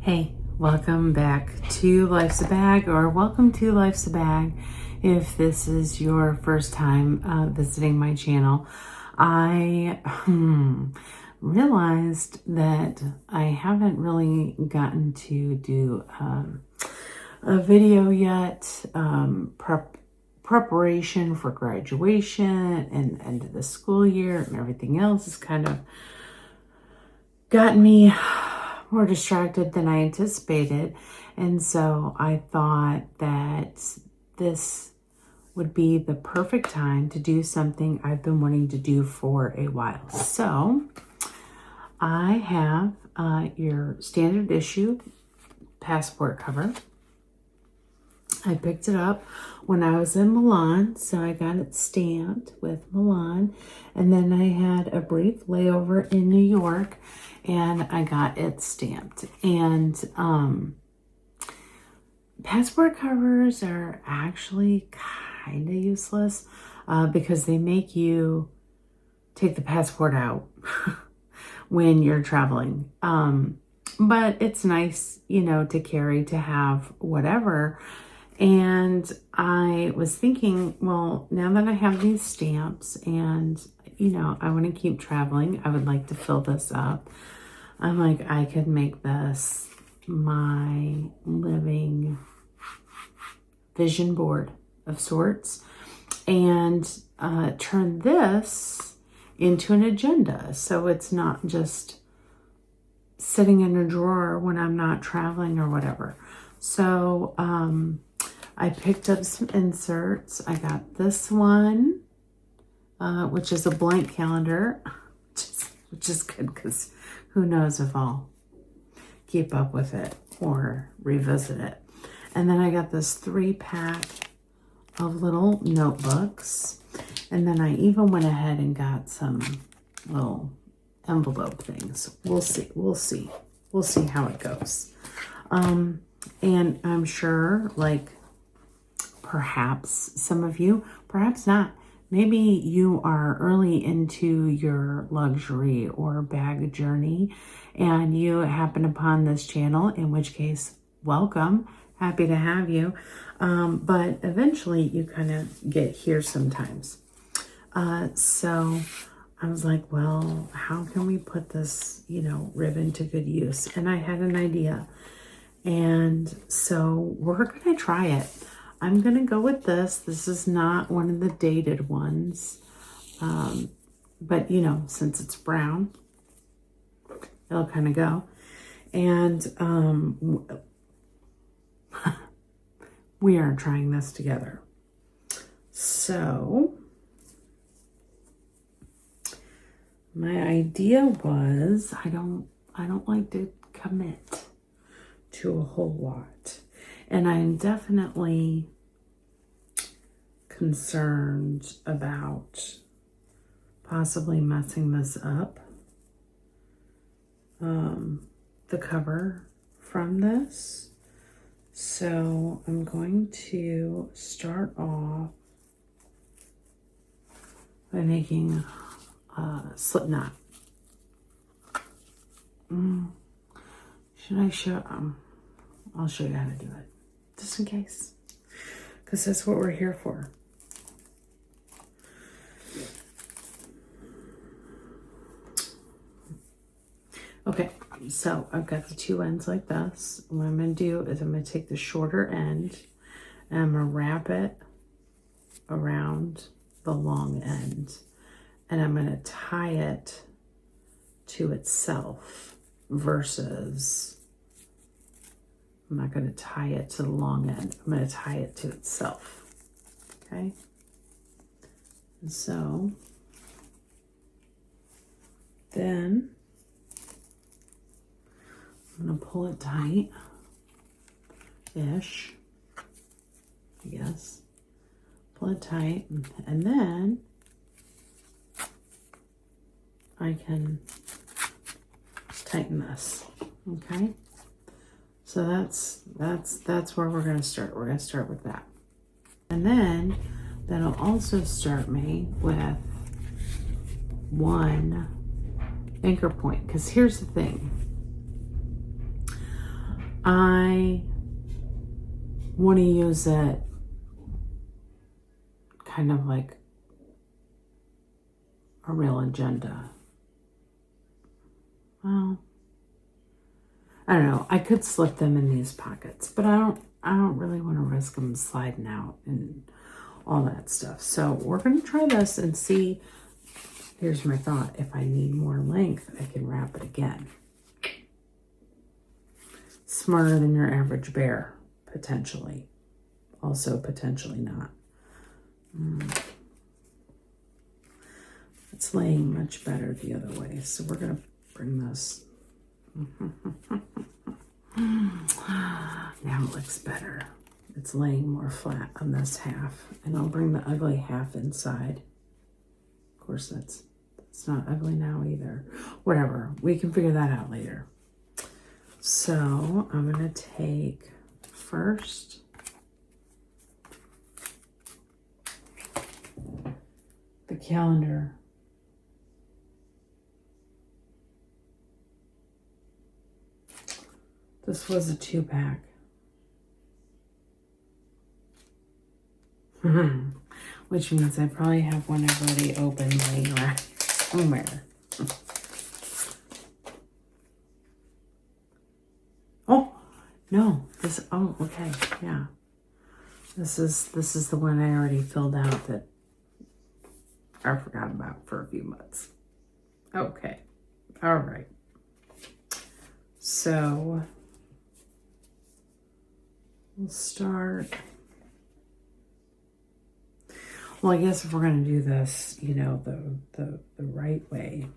Hey, welcome back to Life's a Bag, or welcome to Life's a Bag if this is your first time visiting my channel. I realized that I haven't really gotten to do a video yet. Preparation for graduation and end of the school year and everything else has kind of gotten me more distracted than I anticipated. And so I thought that this would be the perfect time to do something I've been wanting to do for a while. So I have your standard issue passport cover. I picked it up when I was in Milan, so I got it stamped with Milan. And then I had a brief layover in New York, and I got it stamped. And passport covers are actually kind of useless because they make you take the passport out when you're traveling. But it's nice, to carry, to have whatever. And I was thinking, well, now that I have these stamps and, I want to keep traveling, I would like to fill this up. I'm like, I could make this my living vision board of sorts and turn this into an agenda. So it's not just sitting in a drawer when I'm not traveling or whatever. So, I picked up some inserts. I got this one, which is a blank calendar, which is good because who knows if I'll keep up with it or revisit it. And then I got this 3-pack of little notebooks. And then I even went ahead and got some little envelope things. We'll see. We'll see how it goes. And I'm sure, perhaps some of you, perhaps not. Maybe you are early into your luxury or bag journey and you happen upon this channel, in which case, welcome. Happy to have you. But eventually you kind of get here sometimes. So I was like, well, how can we put this, ribbon to good use? And I had an idea. And so we're going to try it. I'm going to go with this. This is not one of the dated ones. But, since it's brown, it'll kind of go. And we are trying this together. So my idea was I don't like to commit to a whole lot. And I'm definitely concerned about possibly messing this up. The cover from this. So I'm going to start off by making a slip knot. Should I show? I'll show you how to do it, just in case, because that's what we're here for. Okay, so I've got the two ends like this. What I'm going to do is I'm going to take the shorter end and I'm going to wrap it around the long end. And I'm going to tie it to itself versus, I'm not going to tie it to the long end. I'm going to tie it to itself. Okay. And so then I'm going to pull it tight-ish, I guess. Pull it tight, and then I can tighten this. Okay. So that's where we're going to start. We're going to start with that. And then that'll also start me with one anchor point. Because here's the thing. I want to use it kind of like a real agenda. Well, I don't know. I could slip them in these pockets, but I don't really want to risk them sliding out and all that stuff. So we're going to try this and see. Here's my thought. If I need more length, I can wrap it again. Smarter than your average bear, potentially. Also, potentially not. It's laying much better the other way. So we're going to bring this. Now it looks better. It's laying more flat on this half. And I'll bring the ugly half inside. Of course, it's not ugly now either. Whatever. We can figure that out later. So I'm going to take first the calendar. This was a 2-pack. Which means I probably have one I've already opened laying around somewhere. Oh, no. Oh, okay. Yeah. This is the one I already filled out that I forgot about for a few months. Okay. All right. So we'll start. Well, I guess if we're going to do this, you know, the right way,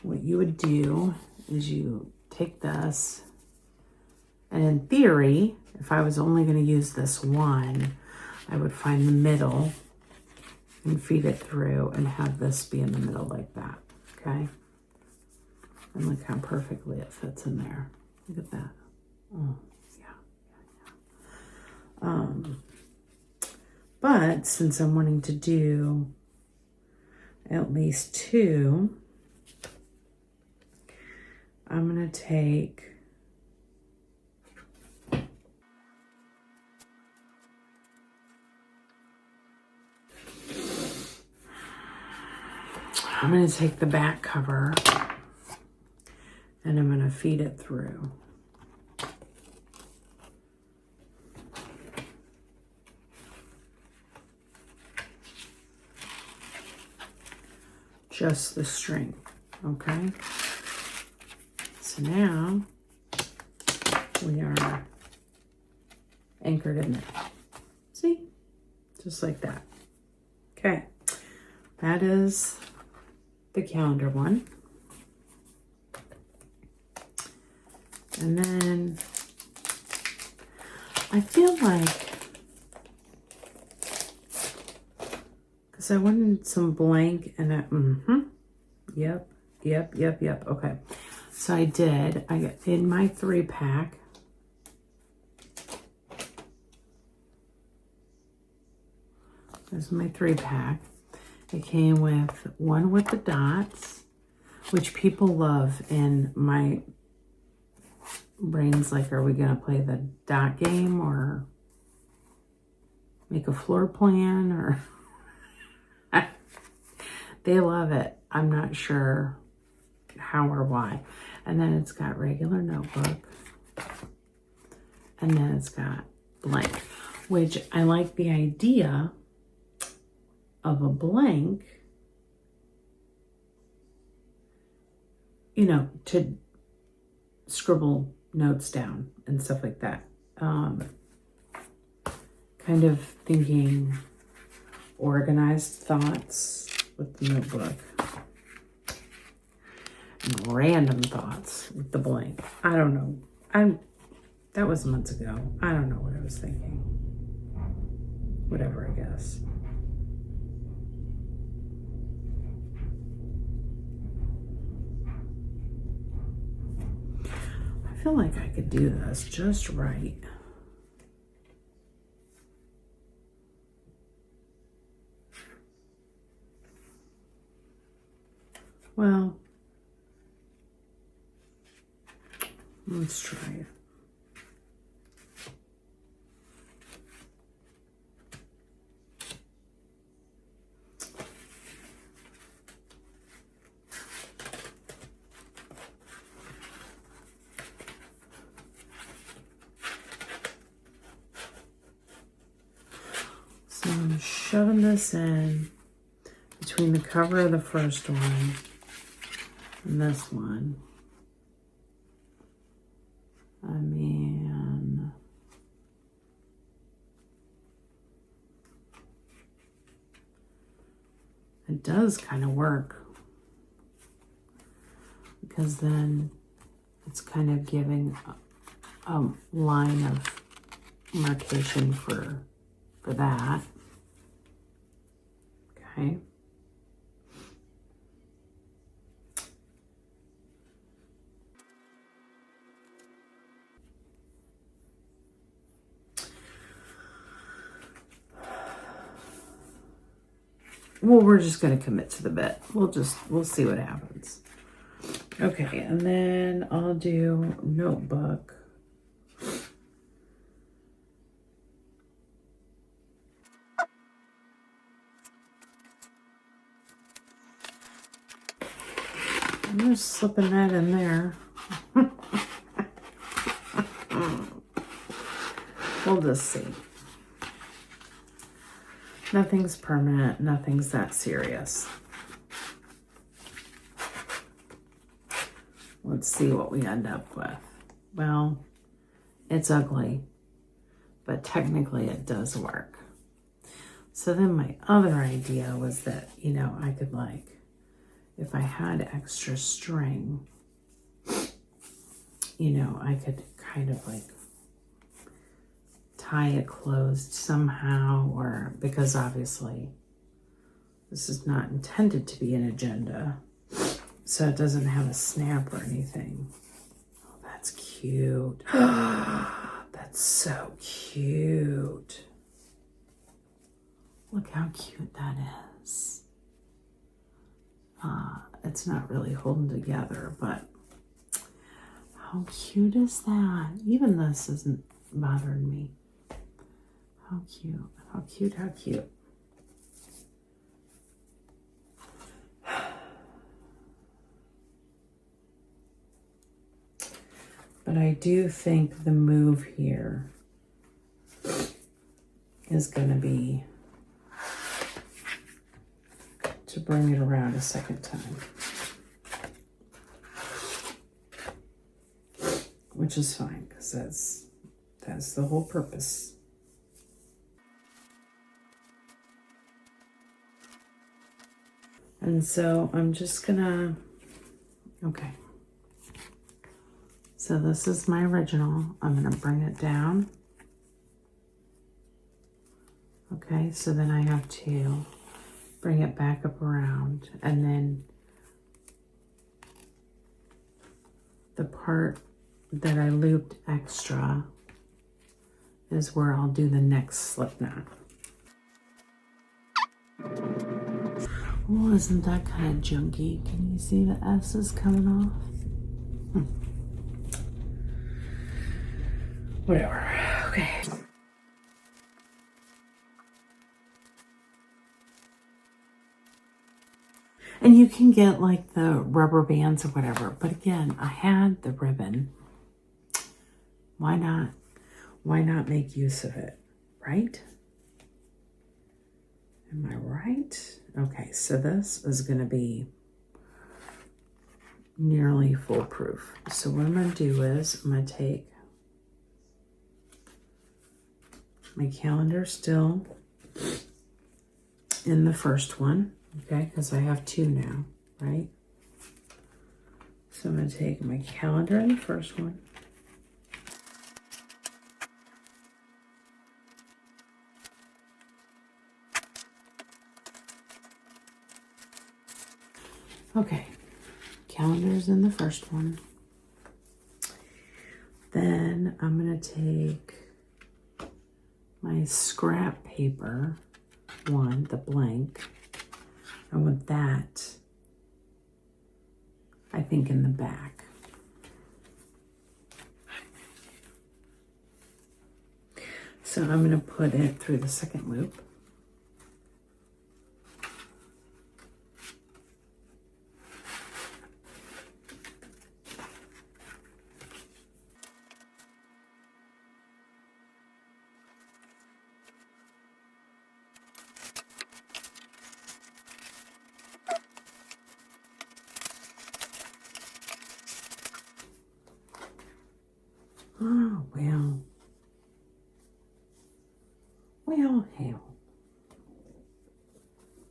what you would do is you take this, and in theory, if I was only going to use this one, I would find the middle and feed it through and have this be in the middle like that, okay? And look how perfectly it fits in there. Look at that. Oh, yeah. But since I'm wanting to do at least 2, I'm going to take the back cover and I'm going to feed it through. Just the string, okay? So now we are anchored in there. See? Just like that. Okay. That is the calendar one. And then I feel like, because I wanted some blank and yep. Okay. So I did. I got in my 3-pack. There's my 3-pack. It came with one with the dots, which people love, and my brain's like, are we going to play the dot game or make a floor plan? Or they love it. I'm not sure how or why. And then it's got regular notebook. And then it's got blank, which I like the idea of a blank, you know, to scribble notes down and stuff like that. Kind of thinking organized thoughts with the notebook and random thoughts with the blank. I don't know. That was months ago. I don't know what I was thinking. Whatever, I guess. I feel like I could do this just right. Well, Let's try it. So I'm shoving this in between the cover of the first one and this one. I mean, it does kind of work, because then it's kind of giving a line of markation for that. Okay. Well, we're just going to commit to the bit. We'll see what happens. Okay, and then I'll do notebook. I'm just slipping that in there. We'll just see. Nothing's permanent. Nothing's that serious. Let's see what we end up with. Well, it's ugly, but technically it does work. So then my other idea was that, you know, I could, like, if I had extra string, you know, I could kind of like tie it closed somehow, or because obviously this is not intended to be an agenda, so it doesn't have a snap or anything. Oh, that's cute. That's so cute. Look how cute that is. It's not really holding together, but how cute is that? Even this isn't bothering me. How cute, how cute, how cute. But I do think the move here is going to be to bring it around a second time, which is fine, because that's the whole purpose. And so I'm just gonna, okay. So this is my original. I'm gonna bring it down. Okay, so then I have to bring it back up around, and then the part that I looped extra is where I'll do the next slip knot. Well, isn't that kind of junky? Can you see the S's coming off? Whatever. Okay. And you can get like the rubber bands or whatever. But again, I had the ribbon. Why not? Why not make use of it? Right? Am I right? Okay, so this is going to be nearly foolproof. So what I'm going to do is I'm going to take my calendar still in the first one, okay, because I have two now, right? So I'm going to take my calendar in the first one. Okay, calendar's in the first one. Then I'm going to take my scrap paper one, the blank. I want that, I think, in the back. So I'm going to put it through the second loop. Oh, well. Well, hell.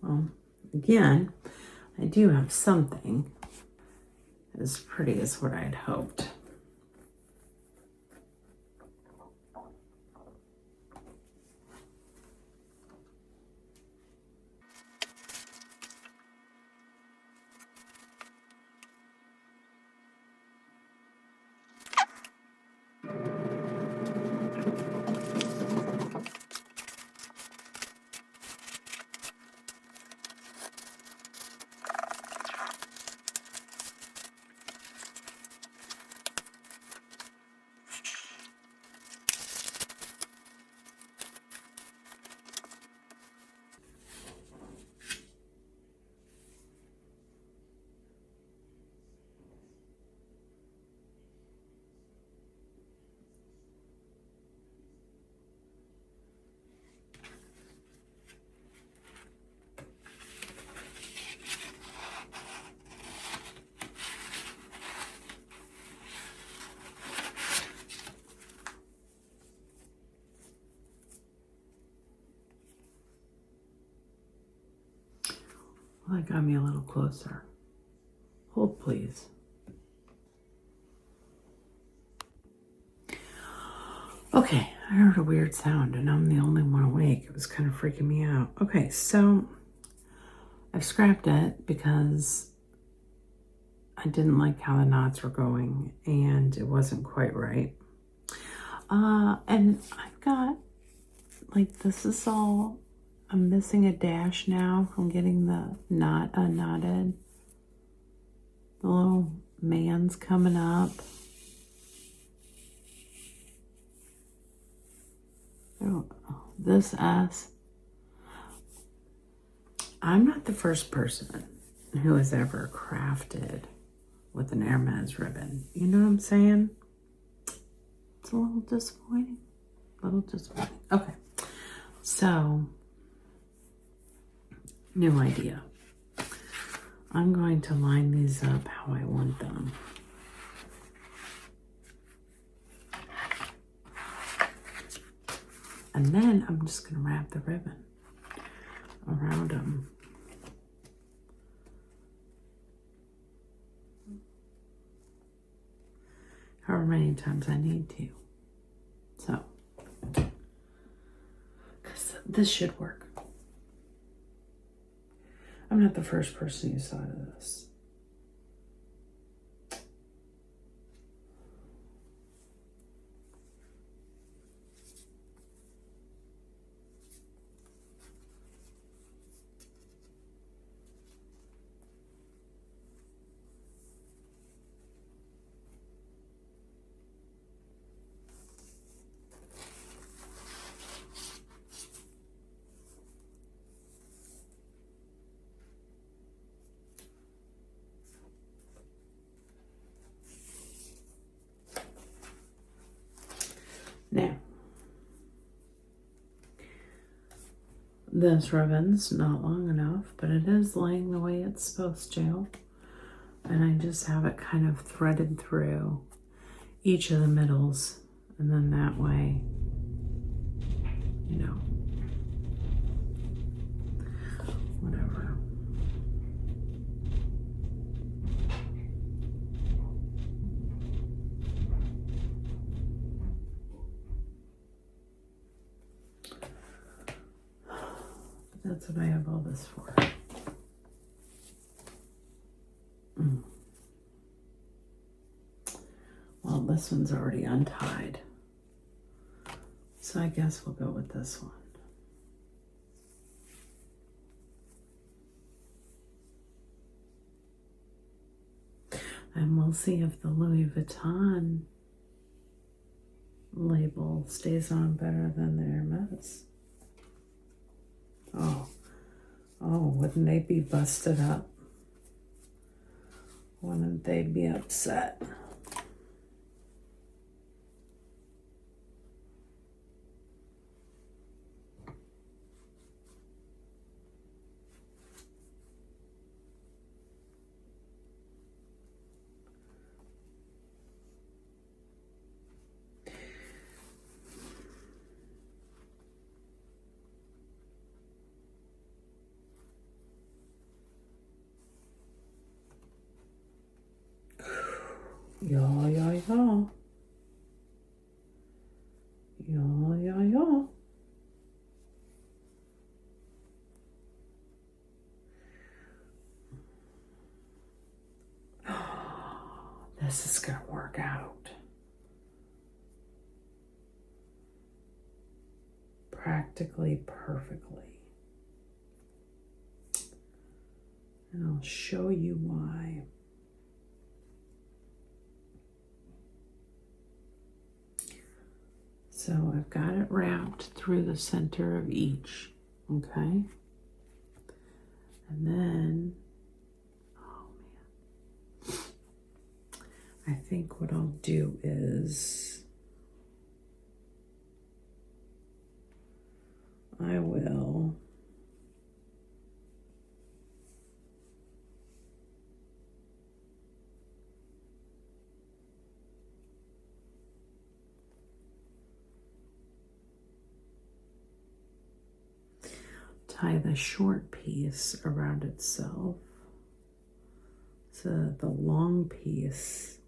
Well, again, I do have something as pretty as what I had hoped. Well, that got me a little closer. Hold, please. Okay, I heard a weird sound and I'm the only one awake. It was kind of freaking me out. Okay, so I've scrapped it because I didn't like how the knots were going and it wasn't quite right. And I've got, like, this is all, I'm missing a dash now from getting the knot unknotted. The little man's coming up. Oh, this S. I'm not the first person who has ever crafted with an Hermes ribbon. You know what I'm saying? It's a little disappointing. Okay. So, new idea. I'm going to line these up how I want them. And then I'm just going to wrap the ribbon around them. However many times I need to. So, because this should work. I'm not the first person who thought of this. Now, this ribbon's not long enough, but it is laying the way it's supposed to. And I just have it kind of threaded through each of the middles. And then that way, you know, whatever. That's what I have all this for. Well, this one's already untied. So I guess we'll go with this one. And we'll see if the Louis Vuitton label stays on better than the Hermes. Oh, wouldn't they be busted up? Wouldn't they be upset? Ja, ja, ja. Ja, ja, ja. This is gonna work out. Practically perfectly. And I'll show you why. So I've got it wrapped through the center of each, okay? And then, oh man, I think what I'll do is I will tie the short piece around itself so the long piece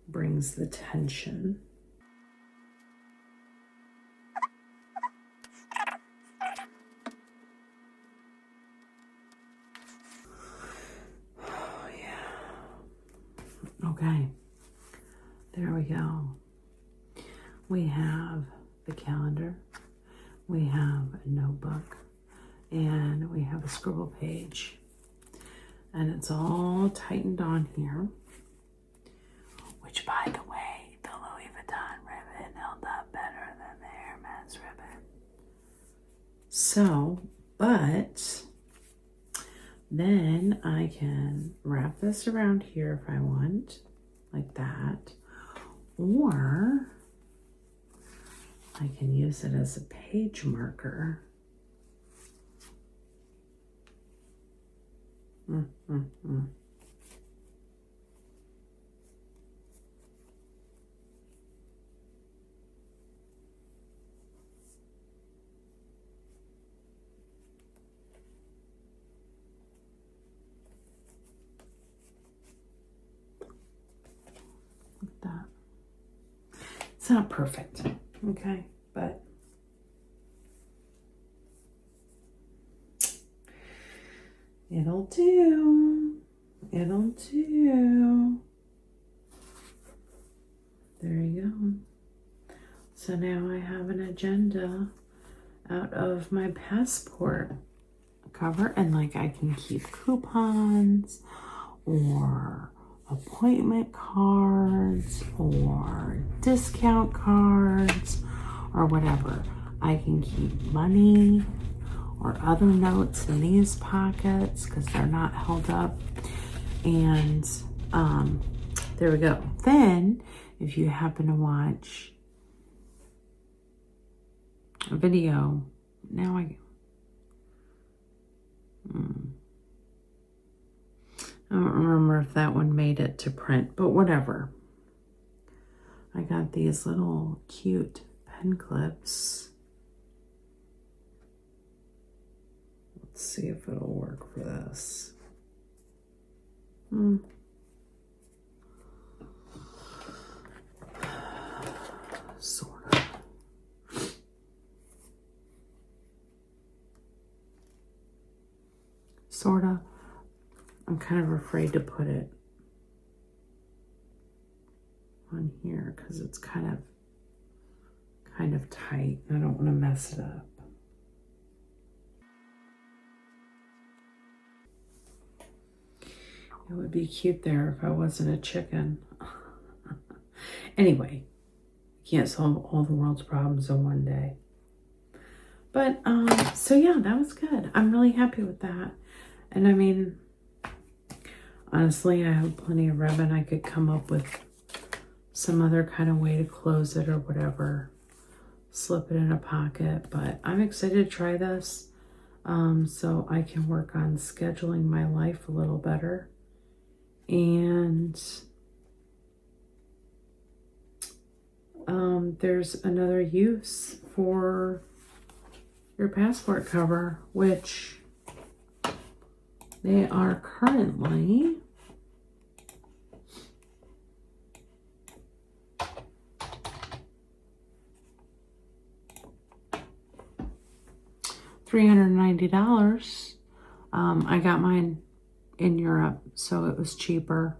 brings the tension. Oh yeah. Okay, there we go. We have the calendar, we have a notebook, and we have a scribble page. And it's all tightened on here, which, by the way, the Louis Vuitton ribbon held up better than the Hermes ribbon. So, but then I can wrap this around here if I want, like that, or I can use it as a page marker. Like that. It's not perfect, okay, but it'll do. It'll do. There you go. So now I have an agenda out of my passport cover, and like I can keep coupons or appointment cards or discount cards or whatever. I can keep money or other notes in these pockets because they're not held up. And there we go. Then if you happen to watch a video, now I don't remember if that one made it to print, but whatever. I got these little cute pen clips. Let's see if it'll work for this. Sort of. Sort of. I'm kind of afraid to put it on here because it's kind of tight. I don't want to mess it up. It would be cute there if I wasn't a chicken. Anyway, You can't solve all the world's problems in one day. But, so yeah, that was good. I'm really happy with that. And I mean, honestly, I have plenty of ribbon. I could come up with some other kind of way to close it or whatever. Slip it in a pocket. But I'm excited to try this. So I can work on scheduling my life a little better. And there's another use for your passport cover, which they are currently $390. I got mine in Europe, so it was cheaper.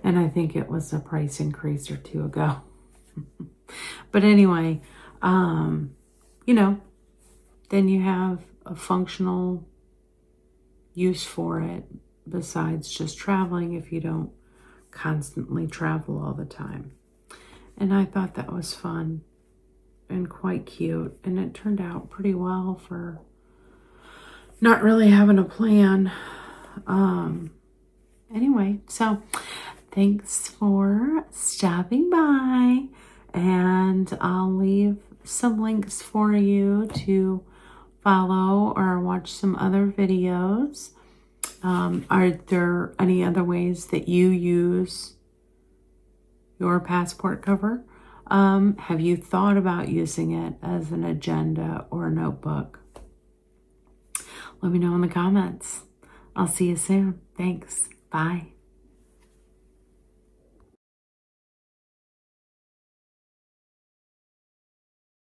And I think it was a price increase or two ago. But anyway, you know, then you have a functional use for it besides just traveling if you don't constantly travel all the time. And I thought that was fun and quite cute. And it turned out pretty well for not really having a plan. Anyway, so thanks for stopping by, and I'll leave some links for you to follow or watch some other videos. Are there any other ways that you use your passport cover? Have you thought about using it as an agenda or a notebook? Let me know in the comments. I'll see you soon. Thanks. Bye.